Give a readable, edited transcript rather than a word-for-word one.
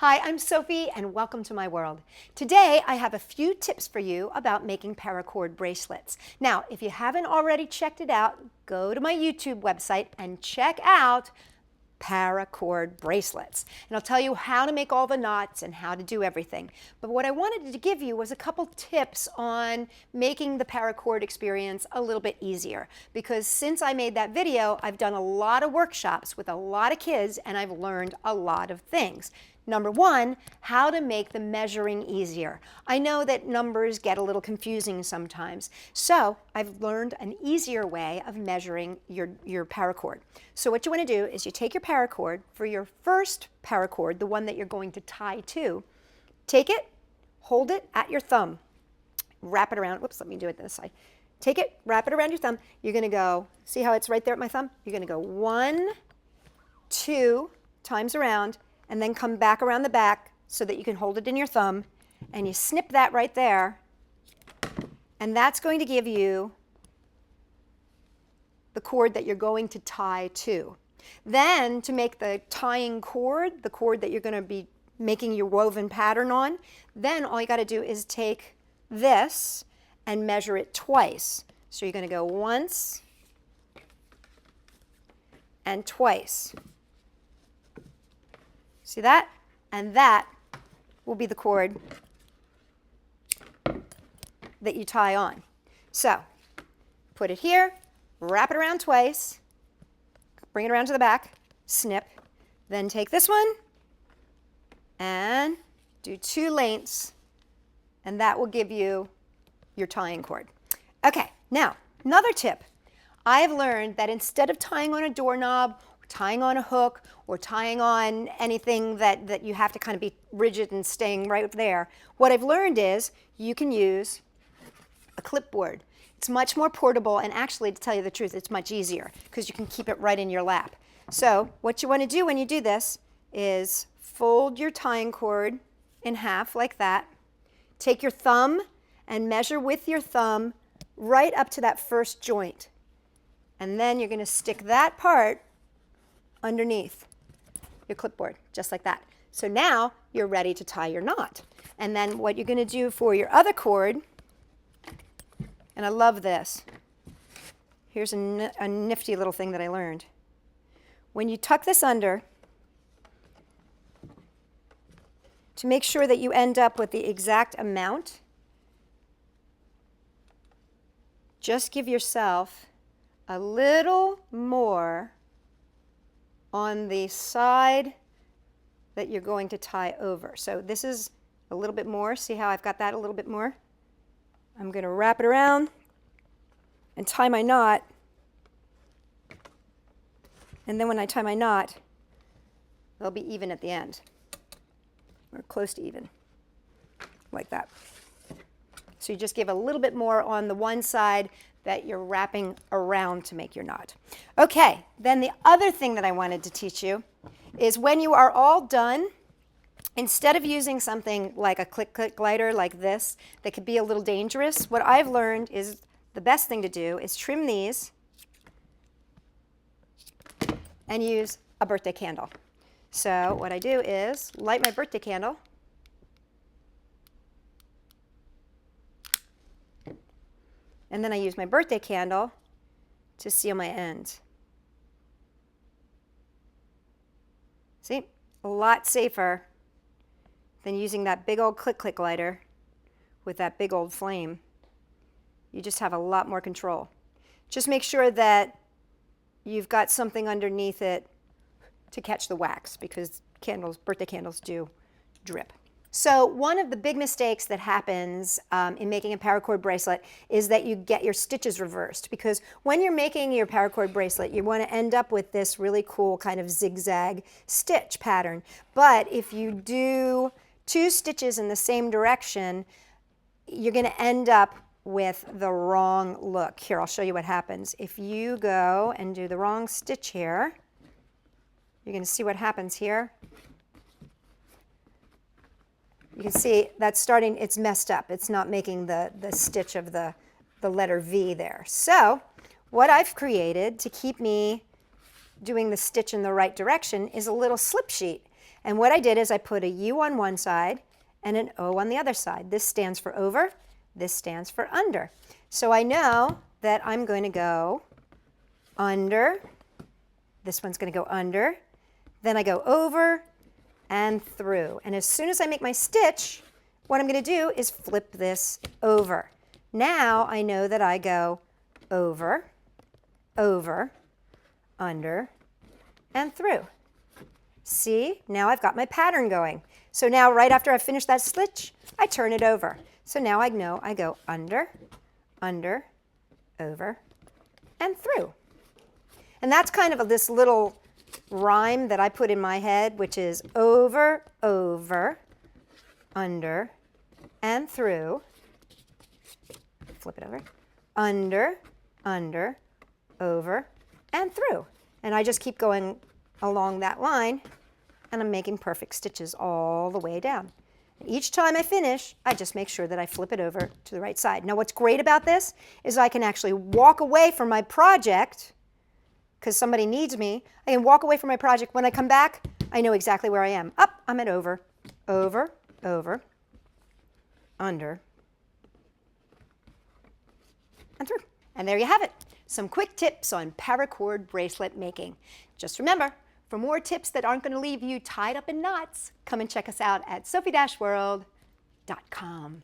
Hi, I'm Sophie and welcome to my world. Today I have a few tips for you about making paracord bracelets. Now, if you haven't already checked it out, go to my YouTube website and check out paracord bracelets. And I'll tell you how to make all the knots and how to do everything. But what I wanted to give you was a couple tips on making the paracord experience a little bit easier. Because since I made that video, I've done a lot of workshops with a lot of kids and I've learned a lot of things. Number one, how to make the measuring easier. I know that numbers get a little confusing sometimes, so I've learned an easier way of measuring your paracord. So what you want to do is you take your paracord for your first paracord, the one that you're going to tie to, take it, hold it at your thumb, wrap it around, whoops, let me do it this side. Take it, wrap it around your thumb. You're going to go, see how it's right there at my thumb? You're going to go 1, 2 times around, and then come back around the back so that you can hold it in your thumb, and you snip that right there, and that's going to give you the cord that you're going to tie to. Then to make the tying cord, the cord that you're going to be making your woven pattern on, then all you got to do is take this and measure it twice. So you're going to go once and twice. See that? And that will be the cord that you tie on. So put it here, wrap it around twice, bring it around to the back, snip, then take this one and do 2 lengths, and that will give you your tying cord. Okay, now another tip. I've learned that instead of tying on a doorknob, tying on a hook, or tying on anything that you have to kind of be rigid and staying right there, what I've learned is you can use a clipboard. It's much more portable, and actually, to tell you the truth, it's much easier because you can keep it right in your lap. So what you want to do when you do this is fold your tying cord in half like that. Take your thumb and measure with your thumb right up to that first joint. And then you're going to stick that part underneath your clipboard, just like that. So now you're ready to tie your knot. And then what you're going to do for your other cord, and I love this. Here's a nifty little thing that I learned. When you tuck this under, to make sure that you end up with the exact amount, just give yourself a little more on the side that you're going to tie over. So this is a little bit more. See how I've got that a little bit more? I'm going to wrap it around and tie my knot. And then when I tie my knot, they'll be even at the end, or close to even, like that. So you just give a little bit more on the one side that you're wrapping around to make your knot. Okay, then the other thing that I wanted to teach you is when you are all done, instead of using something like a click glider like this that could be a little dangerous, what I've learned is the best thing to do is trim these and use a birthday candle. So what I do is light my birthday candle, and then I use my birthday candle to seal my ends. See, a lot safer than using that big old click lighter with that big old flame. You just have a lot more control. Just make sure that you've got something underneath it to catch the wax, because birthday candles do drip. So one of the big mistakes that happens in making a paracord bracelet is that you get your stitches reversed, because when you're making your paracord bracelet, you want to end up with this really cool kind of zigzag stitch pattern. But if you do 2 stitches in the same direction, you're going to end up with the wrong look. Here, I'll show you what happens. If you go and do the wrong stitch here, you're going to see what happens here. You can see that's starting, it's messed up. It's not making the stitch of the letter V there. So what I've created to keep me doing the stitch in the right direction is a little slip sheet. And what I did is I put a U on one side and an O on the other side. This stands for over, this stands for under. So I know that I'm going to go under, this one's going to go under, then I go over and through. And as soon as I make my stitch, what I'm going to do is flip this over. Now I know that I go over, over, under, and through. See, now I've got my pattern going. So now right after I finish that stitch, I turn it over. So now I know I go under, under, over, and through. And that's kind of this little rhyme that I put in my head, which is over, over, under, and through. Flip it over. Under, under, over, and through. And I just keep going along that line, and I'm making perfect stitches all the way down. Each time I finish, I just make sure that I flip it over to the right side. Now what's great about this is I can actually walk away from my project because somebody needs me. I can walk away from my project. When I come back, I know exactly where I am. Up, I'm at over, over, over, under, and through. And there you have it. Some quick tips on paracord bracelet making. Just remember, for more tips that aren't going to leave you tied up in knots, come and check us out at Sophie-World.com.